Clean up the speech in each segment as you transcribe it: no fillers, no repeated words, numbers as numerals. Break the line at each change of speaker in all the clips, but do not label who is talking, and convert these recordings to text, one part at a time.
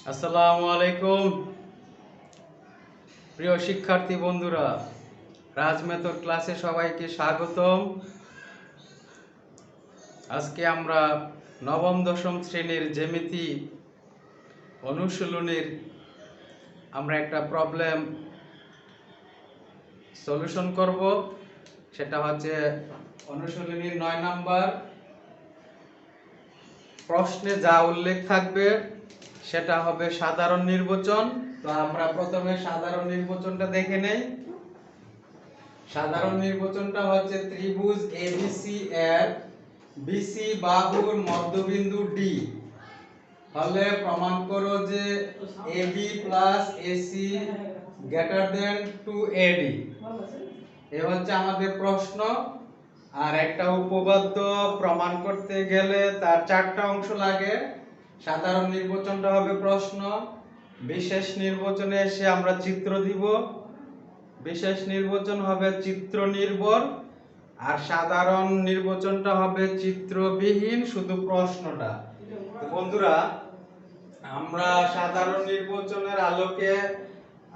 আসসালামু আলাইকুম প্রিয় শিক্ষার্থী বন্ধুরা, রাজ মেথড ক্লাসে সবাইকে স্বাগতম। আজকে আমরা নবম দশম শ্রেণীর জ্যামিতি অনুশীলনীর আমরা একটা প্রবলেম সলিউশন করব। সেটা হচ্ছে অনুশীলনীর 9 নাম্বার প্রশ্নে যা উল্লেখ থাকবে সেটা হবে সাধারণ নির্বাচন। তো আমরা প্রথমে সাধারণ নির্বাচনটা দেখে নেই। সাধারণ নির্বাচনটা হচ্ছে ত্রিভুজ এবিসি এর বিসি বাহুর মধ্যবিন্দু ডি হলে প্রমাণ করো যে A B plus A C greater than 2AD। এ হচ্ছে আমাদের প্রশ্ন। আর একটা উপপাদ্য প্রমাণ করতে গেলে তার 4টা অংশ লাগে। সাধারণ নির্বাচনটা হবে প্রশ্ন, বিশেষ নির্বাচনে এসে আমরা চিত্র দিব, বিশেষ নির্বাচন হবে চিত্র নির্ভর, আর সাধারণ নির্বাচনটা হবে চিত্রবিহীন, শুধু প্রশ্নটা। তো বন্ধুরা, আমরা সাধারণ নির্বাচনের আলোকে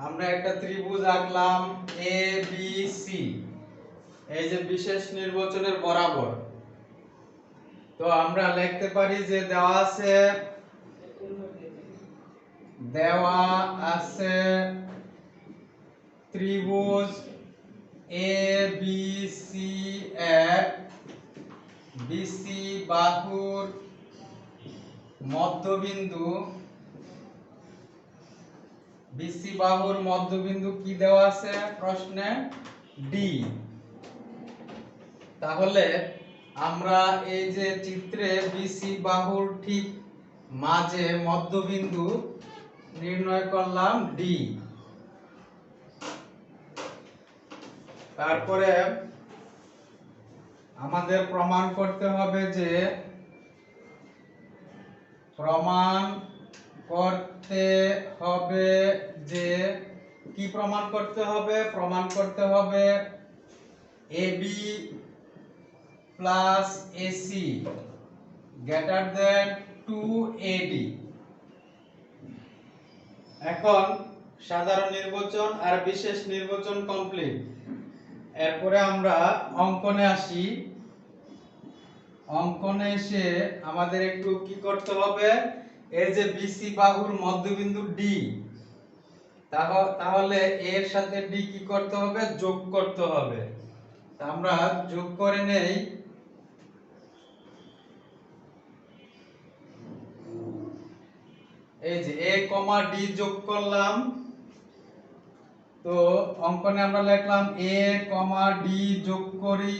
আমরা একটা ত্রিভুজ আঁকলাম এ বি সি, এই যে বিশেষ নির্বাচনের বরাবর। তো আমরা লিখতে পারি যে দেওয়া আছে ত্রিভুজ এ বি সি এর বিসি বাহুর মধ্যবিন্দু, বিসি বাহুর মধ্যবিন্দু কি দেওয়া আছে প্রশ্নে? ডি। তাহলে আমরা এই যে চিত্রে বিসি বাহুর ঠিক মাঝে মধ্যবিন্দু নির্ণয় করলাম ডি। তারপরে আমাদের প্রমাণ করতে হবে যে কি প্রমাণ করতে হবে? প্রমাণ করতে হবে A B plus A C greater than 2AD। এখন সাধারণ নির্বাচন আর বিশেষ নির্বাচন কমপ্লিট। এরপরে আমরা অঙ্কনে আসি। অঙ্কনে এসে আমাদের একটু কি করতে হবে? এই যে বিসি বাহুর মধ্যবিন্দু ডি, তাহলে এর সাথে ডি কি করতে হবে? যোগ করতে হবে। আমরা যোগ করে নেই। এই যে a, d যোগ করলাম। তো অঙ্কনে আমরা লিখলাম a, d যোগ করি।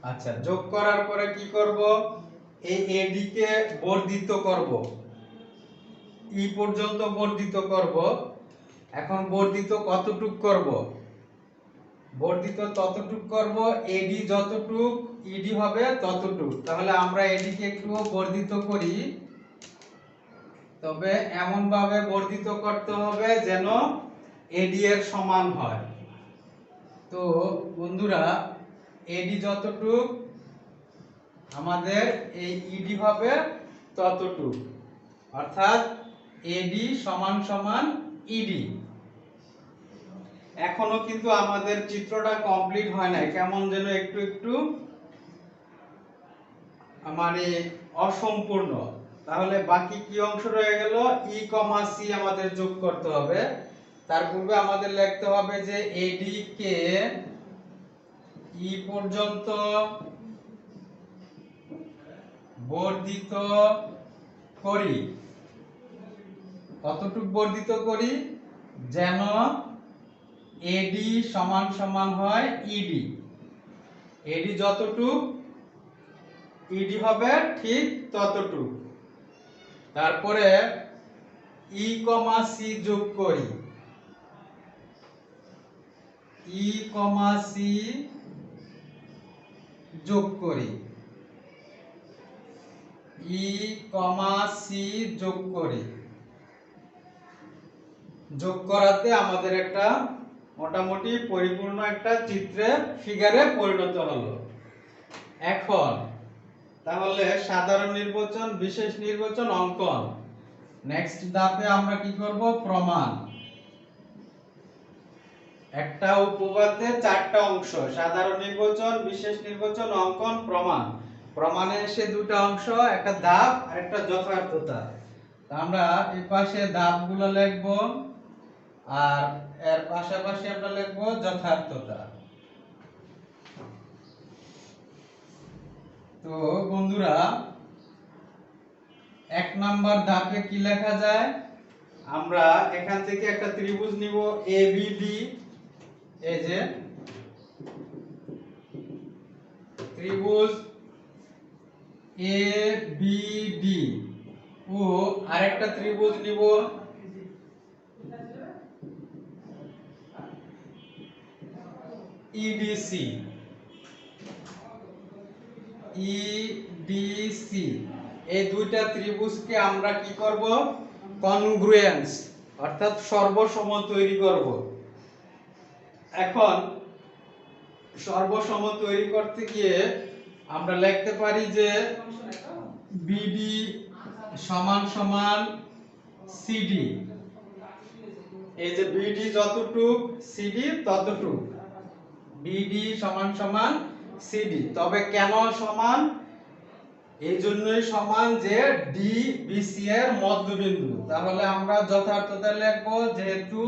আচ্ছা, যোগ করার পরে কি করব? এই AD কে বর্ধিত করব, ই পর্যন্ত বর্ধিত করব। এখন বর্ধিত কতটুক করব? বর্ধিত ততটুক করব AD যতটুক ED হবে ততটুক। তাহলে আমরা AD কে একটু বর্ধিত করি, তবে এমন ভাবে বর্ধিত করতে হবে যেন AD এর সমান হয়। তো বন্ধুরা, AD যতটুক আমাদের এই ED হবে ততটুক, অর্থাৎ AD সমান সমান ED। এখনো কিন্তু আমাদের চিত্রটা কমপ্লিট হয় নাই, কেমন যেন একটু একটু মানে অসম্পূর্ণ। তাহলে বাকি কি অংশ রয়ে গেল? ই কমা সি আমাদের যোগ করতে হবে। তার পূর্বে আমাদের লিখতে হবে যে এডি কে ই পর্যন্ত বর্ধিত করি। কতটুক বর্ধিত করি? যেন এডি সমান সমান হয় ইডি। এডি যতটুক ইডি হবে ঠিক ততটুক। তারপরে ই কমা সি যোগ করি। ই কমা সি যোগ করি। ই কমা সি যোগ করি। যোগ করাতে আমাদের একটা মোটামুটি পরিপূর্ণ একটা চিত্রে ফিগারে পরিণত হলো। এখন তাহলে সাধারণ নির্বাচন, বিশেষ নির্বাচন, অঙ্কন। নেক্সট ধাপে আমরা কি করব? প্রমাণ। একটা উপপাদ্যে চারটা অংশ: সাধারণ নির্বাচন, বিশেষ নির্বাচন, অঙ্কন, প্রমাণ। প্রমাণে এসে দুটো অংশ, একটা ধাপ আর একটা যথার্থতা। তা আমরা এই পাশে ধাপগুলো লিখব আর এর পাশাপাশি আমরা লিখব যথার্থতা। তো বন্ধুরা, এক নাম্বার ধাপে কি লেখা যায়? আমরা এখান থেকে একটা ত্রিভুজ নিব ABD। এই যে ত্রিভুজ ABD ও আরেকটা ত্রিভুজ নিব EDC। এই দুইটা ত্রিভুজকে আমরা কি করব? কনগ্রুয়েন্স অর্থাৎ সর্বসম তৈরি করব। এখন সর্বসম তৈরি করতে গিয়ে আমরা লিখতে পারি যে BD সমান সমান CD। এই যে BD যতটুক CD ততটুক, BD সমান সমান CD। তবে কেন সমান? এই জন্যই সমান যে D BC এর মধ্যবিন্দু। তাহলে আমরা যথার্থতা লিখব যেহেতু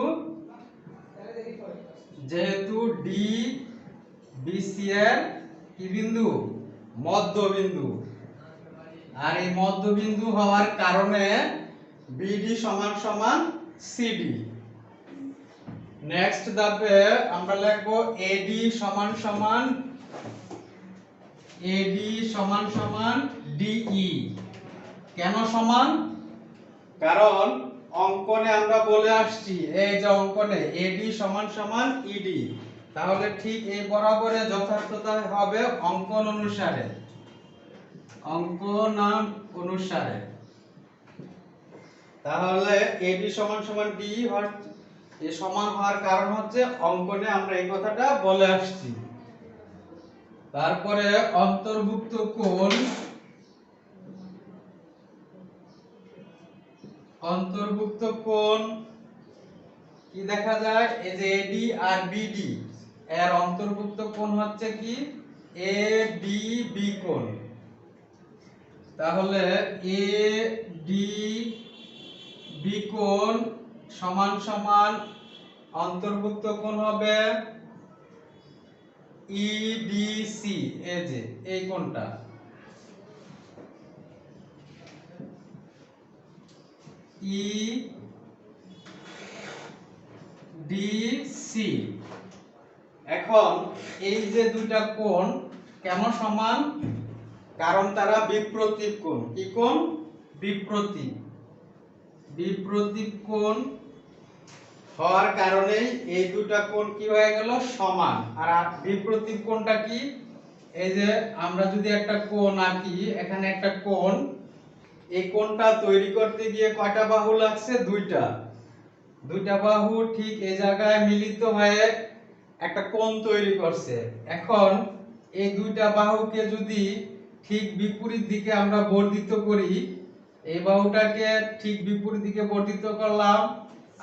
D BC এর কি বিন্দু? মধ্যবিন্দু। আর এই মধ্যবিন্দু হওয়ার কারণে BD সমান সমান CD। নেক্সট ধাপে আমরা লিখব AD সমান সমান DE। কেন সমান? কারণ অঙ্কনে আমরা বলে আসছি, এই যে অঙ্কনে AD সমান সমান ED। তাহলে ঠিক এই বরাবরে যথার্থতা হবে অঙ্কন অনুসারে। তাহলে AD সমান সমান DE এই সমান হওয়ার কারণ হচ্ছে অঙ্কনে আমরা এই কথাটা বলে আসছি। তারপরে অন্তর্ভুক্ত কোণ কি দেখা যায়? এই যে AD আর BD এর অন্তর্ভুক্ত কোণ হচ্ছে কি? ADB কোণ। তাহলে ADB কোণ সমান সমান অন্তর্ভুক্ত কোণ হবে EDC। এই যে এই কোণটা EDC। এখন এই যে দুইটা কোণ কেন সমান? কারণ তারা বিপ্রতীপ কোণ। কি কোণ? বিপ্রতীপ কোণ হওয়ার কারণে এই দুটো কোণ কি হয়ে গেল? সমান। আর বিপ্রতীপ কোণটা কি? এই যে আমরা যদি একটা কোণ আঁকি, এখানে একটা কোণ, এই কোণটা তৈরি করতে গিয়ে কয়টা বাহু লাগছে? দুইটা বাহু ঠিক এই জায়গায় মিলিত হয়ে একটা কোণ তৈরি করছে। এখন এই দুইটা বাহুকে যদি ঠিক বিপরীত দিকে আমরা বর্ধিত করি, এই বাহুটাকে ঠিক বিপরীত দিকে বর্ধিত করলাম,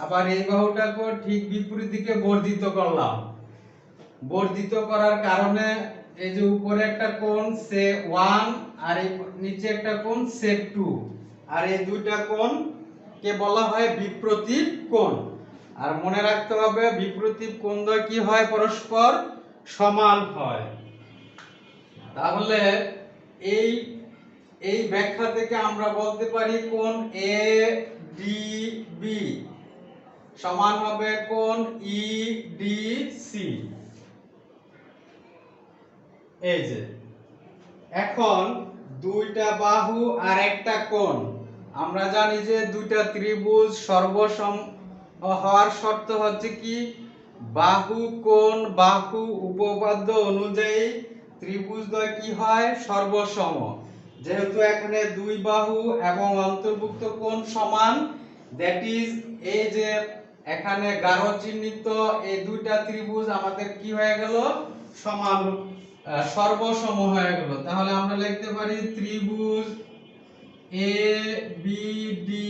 আবার এই বাহুটাকে ঠিক বিপরীত দিকে বর্ধিত করলাম। বর্ধিত করার কারণে এই যে উপরে একটা কোণ sec1 আর এই নিচে একটা কোণ sec2, আর এই দুইটা কোণ কে বলা হয় বিপ্রতীপ কোণ। আর মনে রাখতে হবে বিপ্রতীপ কোণ দ্বয় কি হয়? পরস্পর সমান হয়। তাহলে এই ব্যাখ্যা থেকে আমরা বলতে পারি কোণ ADB সমান হবে কোণ EDC। এই যে এখন দুইটা বাহু আর একটা কোণ, আমরা জানি যে দুইটা ত্রিভুজ সর্বসম হওয়ার শর্ত হচ্ছে কি? বাহু কোণ বাহু উপপাদ্য অনুযায়ী ত্রিভুজদ্বয় কি হয়? সর্বসম। যেহেতু এখানে দুই বাহু এবং অন্তর্ভুক্ত কোণ সমান, দ্যাট ইজ এই যে এখানে গাঢ় চিহ্নিত এই দুইটা ত্রিভুজ আমাদের কি হয়ে গেল? সমান সর্বসম হয়ে গেল। তাহলে আমরা লিখতে পারি ত্রিভুজ এ বি ডি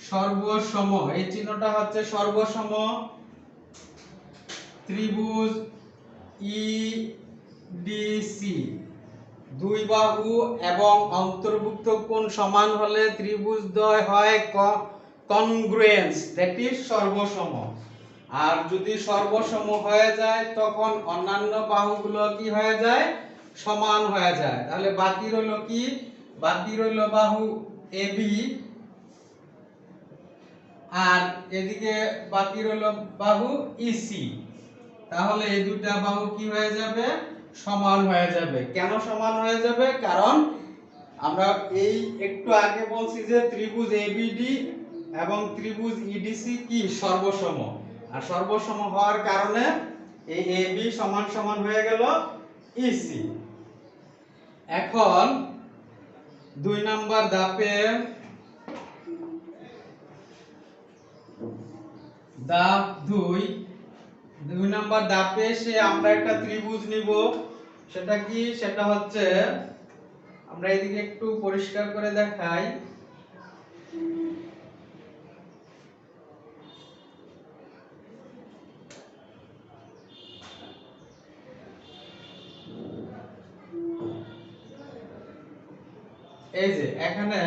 সর্বসম, এই চিহ্নটা হচ্ছে সর্বসম। ত্রিভুজ ই ডি সি দুই বাহু এবং অন্তর্ভুক্ত কোণ সমান হলে ত্রিভুজদ্বয় হয় কনগ্রুয়েন্স, দ্যাট ইজ সর্বসম। আর যদি সর্বসম হয়ে যায় তখন অন্যান্য বাহুগুলো কি হয়ে যায়, সমান হয়ে যায়। তাহলে বাকি রইল কি, বাকি রইল বাহু এবি, আর এদিকে বাকি রইল বাহু ইসি। তাহলে এই দুটা বাহু কি হয়ে যাবে, সমান হয়ে যাবে। কেন সমান হয়ে যাবে, কারণ আমরা এই একটু আগে বলছি যে ত্রিভুজ এবিডি এবং ত্রিভুজ ইডিসি কি সর্বসম, আর সর্বসম হওয়ার কারণে এই এবি সমান সমান হয়ে গেল ইসি। এখন 2 নাম্বার ধাপে ধাপ 2 নাম্বার ধাপে এসে আমরা একটা ত্রিভুজ নিব। সেটা কি, সেটা হচ্ছে, আমরা এদিকে একটু পরিষ্কার করে দেখাই। এই যে এখানে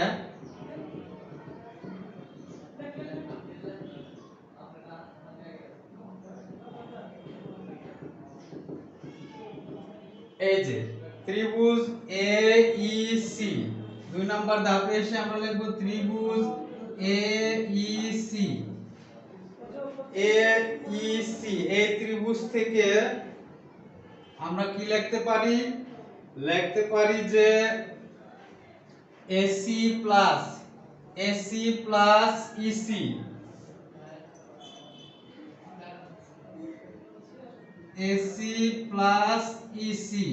এই যে ত্রিভুজ এ ই সি, 2 নাম্বার ধাপে এসে আমরা লিখব ত্রিভুজ এ ই সি। এ ই সি এই ত্রিভুজ থেকে আমরা কি লিখতে পারি, লিখতে পারি যে AC plus EC, AC plus EC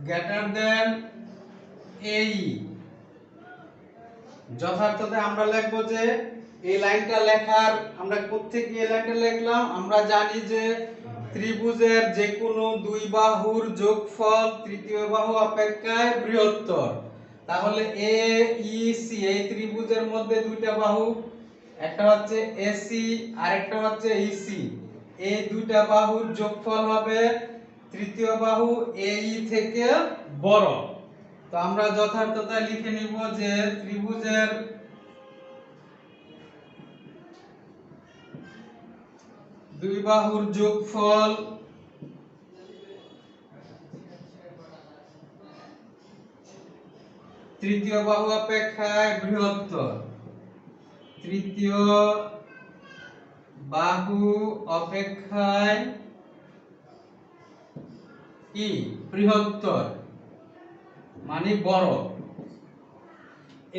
greater than এই। যথার্থতে আমরা লিখব যে এই লাইনটা লেখার, আমরা কোত্থেকে এই লাইনটা লিখলাম, আমরা জানি যে ত্রিভুজের যে কোনো দুই বাহুর যোগফল তৃতীয় বাহু অপেক্ষায় বৃহত্তর। তাহলে এ ই সি এই ত্রিভুজের মধ্যে দুইটা বাহু, একটা হচ্ছে এসি আর একটা হচ্ছে ইসি, এই দুইটা বাহুর যোগফল হবে তৃতীয় বাহু এই থেকে বড়। তো আমরা যথার্থতা লিখে নিব যে ত্রিভুজের দুই বাহুর যোগফল তৃতীয় বাহু অপেক্ষায় বৃহত্তর, তৃতীয় বাহু অপেক্ষায় কি বৃহত্তর মানে বড়।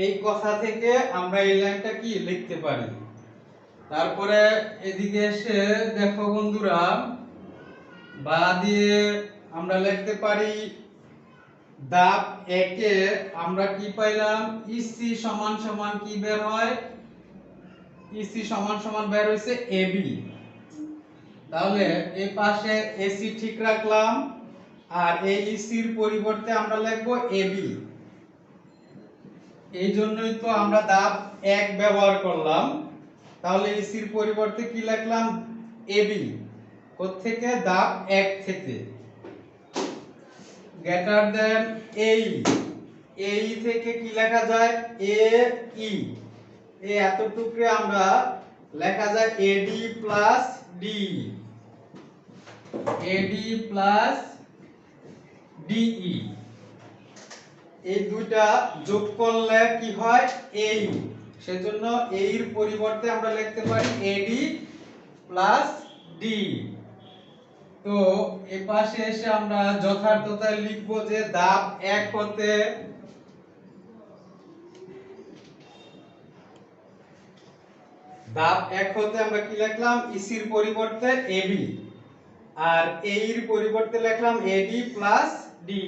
এই কথা থেকে আমরা এই লাইনটা কি লিখতে পারি। তারপরে এদিকে এসে দেখো বন্ধুরা, বা দিয়ে আমরা লিখতে পারি ধাপ 1 এ আমরা কি পাইলাম, ইসি সমান সমান কি বের হয়, ইসি সমান সমান বের হইছে এবি। তাহলে এই পাশে এসি ঠিক রাখলাম আর এই ইসির পরিবর্তে আমরা লিখব এবি। এই জন্যই তো আমরা ধাপ 1 ব্যবহার করলাম। তাহলে ইসির পরিবর্তে কি লিখলাম, এবি। কোত্থেকে, ধাপ 1 থেকে। গ্রেটার দেন এই, এই থেকে কি লেখা যায়, এ ই, এই এতটুকু আমরা লেখা যায় A D plus D, A D plus D E. এই দুইটা যোগ করলে কি হয়, এই, সেজন্য এই এর পরিবর্তে আমরা লিখতে পারি এডি প্লাস ডি। তো এই পাশে এসে আমরা যথার্থতায় লিখব যে ধাপ 1 হতে আমরা কি লিখলাম, ইসির পরিবর্তে এবি আর এই এর পরিবর্তে লিখলাম এডি প্লাস ডি।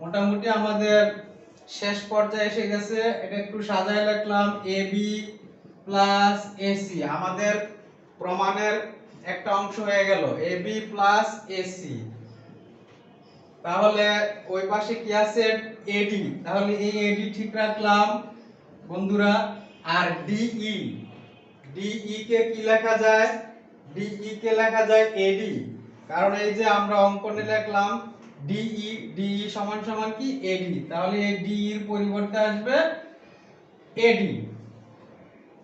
মোটামুটি আমাদের শেষ পর্যায়ে এসে গেছে। এটা একটু সাজায় লিখলাম এবি প্লাস এসি। আমাদের প্রমাণের একটা অংশ হয়ে গেল এবি প্লাস এসি। তাহলে ওই পাশে কি আছে এডি, তাহলে এই এডি ঠিক রাখলাম বন্ধুরা। আর ডিই, ডিই কে কি লেখা যায়, ডিই কে লেখা যায় এডি, কারণ এই যে আমরা অঙ্কনে লিখলাম ডিই, ডিই সমান সমান কি এডি, তাহলে এই ডি এর পরিবর্তে আসবে এডি।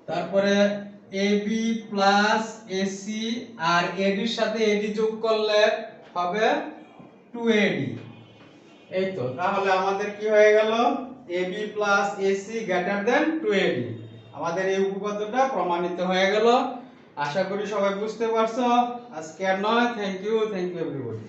তারপরে এবি প্লাস এসি আর এডির সাথে এডি যোগ করলে হবে 2AD। এই তো, তাহলে আমাদের কি হয়ে গেল, A B plus A C greater than 2AD। আমাদের এই উপপাদ্যটা প্রমাণিত হয়ে গেল। আশা করি সবাই বুঝতে পারছো। আজকে আর নয়, থ্যাংক ইউ এভরিবডি।